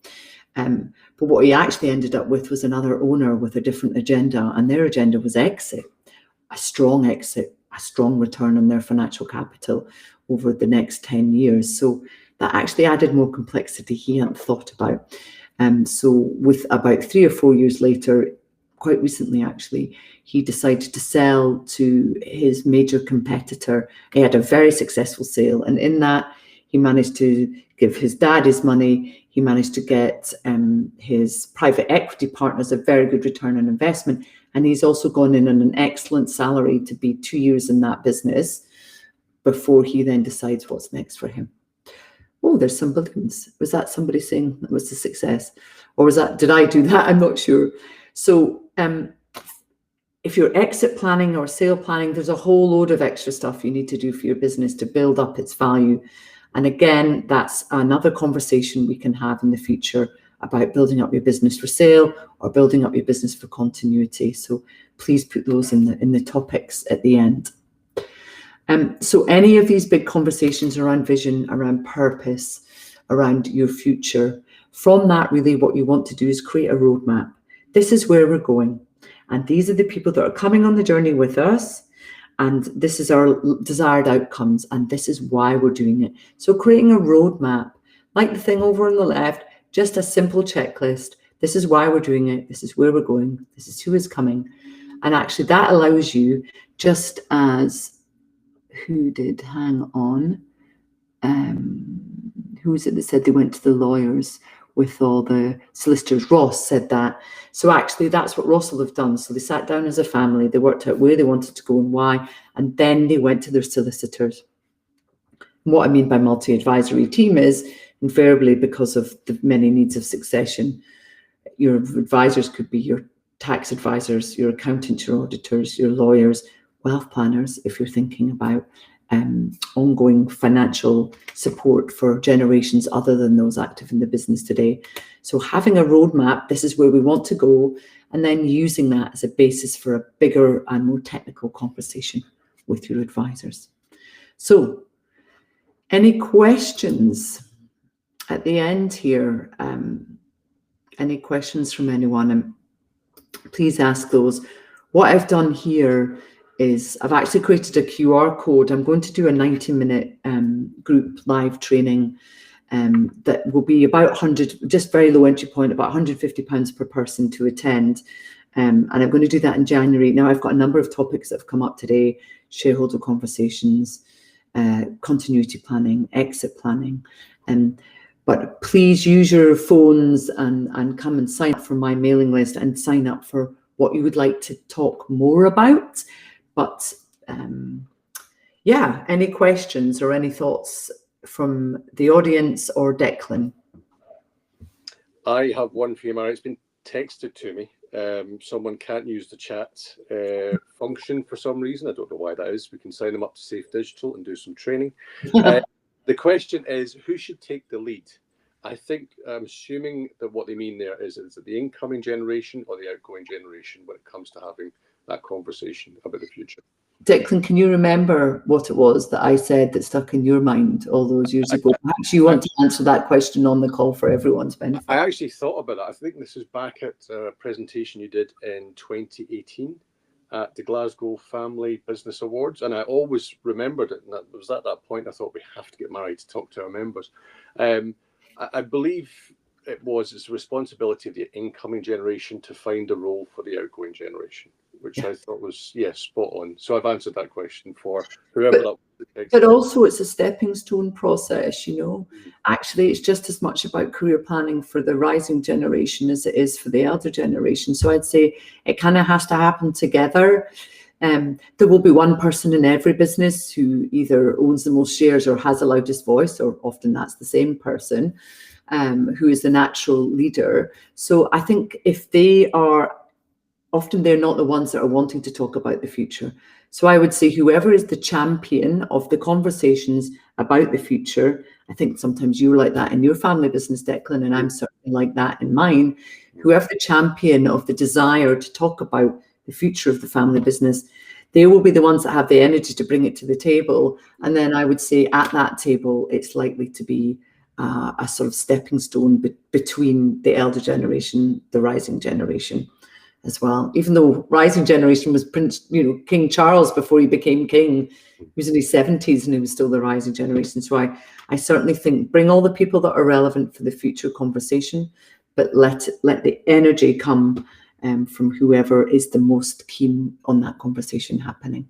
But what he actually ended up with was another owner with a different agenda, and their agenda was exit, a strong return on their financial capital over the next 10 years. So that actually added more complexity he hadn't thought about. So with about 3 or 4 years later, quite recently actually, he decided to sell to his major competitor. He had a very successful sale, and in that he managed to give his dad his money. He managed to get his private equity partners a very good return on investment, and he's also gone in on an excellent salary to be 2 years in that business before he then decides what's next for him. Oh, there's some balloons. Was that somebody saying that was a success? Or was that, did I do that? I'm not sure. So if you're exit planning or sale planning, there's a whole load of extra stuff you need to do for your business to build up its value. And again, that's another conversation we can have in the future about building up your business for sale or building up your business for continuity. So please put those in the topics at the end. So any of these big conversations around vision, around purpose, around your future, from that, really what you want to do is create a roadmap. This is where we're going. And these are the people that are coming on the journey with us. And this is our desired outcomes. And this is why we're doing it. So creating a roadmap, like the thing over on the left, just a simple checklist. This is why we're doing it. This is where we're going. This is who is coming. And actually that allows you, just as who did, hang on, who was it that said they went to the lawyers with all the solicitors? Ross said that. So actually that's what Ross will have done. So they sat down as a family, they worked out where they wanted to go and why, and then they went to their solicitors. And what I mean by multi-advisory team is invariably because of the many needs of succession. Your advisors could be your tax advisors, your accountants, your auditors, your lawyers, wealth planners, if you're thinking about ongoing financial support for generations other than those active in the business today. So having a roadmap, this is where we want to go, and then using that as a basis for a bigger and more technical conversation with your advisors. So any questions at the end here? Any questions from anyone? And please ask those. What I've done here is I've actually created a QR code. I'm going to do a 90-minute group live training that will be about 100, just very low entry point, about £150 per person to attend. And I'm going to do that in January. Now, I've got a number of topics that have come up today: shareholder conversations, continuity planning, exit planning. But please use your phones and come and sign up for my mailing list and sign up for what you would like to talk more about. But yeah, any questions or any thoughts from the audience or Declan? I have one for you, Mairi. It's been texted to me. Someone can't use the chat function for some reason. I don't know why that is. We can sign them up to SAIF Digital and do some training. The question is, who should take the lead? I'm assuming that what they mean there is it the incoming generation or the outgoing generation when it comes to having that conversation about the future? Declan, can you remember what it was that I said that stuck in your mind all those years ago? Perhaps you want to answer that question on the call for everyone's benefit. I actually thought about that. I think this is back at a presentation you did in 2018 at the Glasgow Family Business Awards, and I always remembered it. And that was at that point I thought we have to get Mairi to talk to our members. I believe it's the responsibility of the incoming generation to find a role for the outgoing generation, which I thought was, spot on. So I've answered that question for whoever that was. But also it's a stepping stone process, you know. Actually, it's just as much about career planning for the rising generation as it is for the elder generation. So I'd say it kind of has to happen together. There will be one person in every business who either owns the most shares or has the loudest voice, or often that's the same person, who is the natural leader. So I think if they are, often they're not the ones that are wanting to talk about the future. So I would say whoever is the champion of the conversations about the future, I think sometimes you're like that in your family business, Declan, and I'm certainly like that in mine. Whoever the champion of the desire to talk about the future of the family business, they will be the ones that have the energy to bring it to the table. And then I would say at that table, it's likely to be a sort of stepping stone between the elder generation, the rising generation as well. Even though rising generation was King Charles before he became king, he was in his 70s and he was still the rising generation. So I certainly think bring all the people that are relevant for the future conversation, but let the energy come from whoever is the most keen on that conversation happening.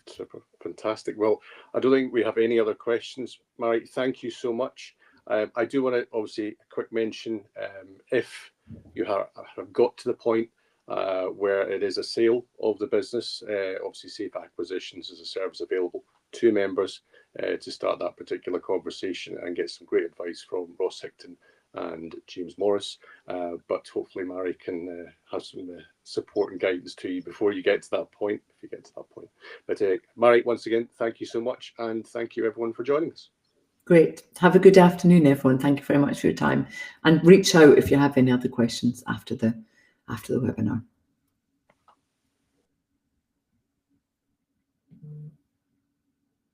Super, fantastic. Well, I don't think we have any other questions. Mairi, thank you so much. I do want to obviously a quick mention, if you have got to the point where it is a sale of the business, obviously SAIF Acquisitions is a service available to members to start that particular conversation and get some great advice from Ross Hickton and James Morris, but hopefully Mairi can have some support and guidance to you before you get to that point, if you get to that point. But Mairi, once again, thank you so much, and thank you everyone for joining us. Great. Have a good afternoon, everyone. Thank you very much for your time, and reach out if you have any other questions after the webinar.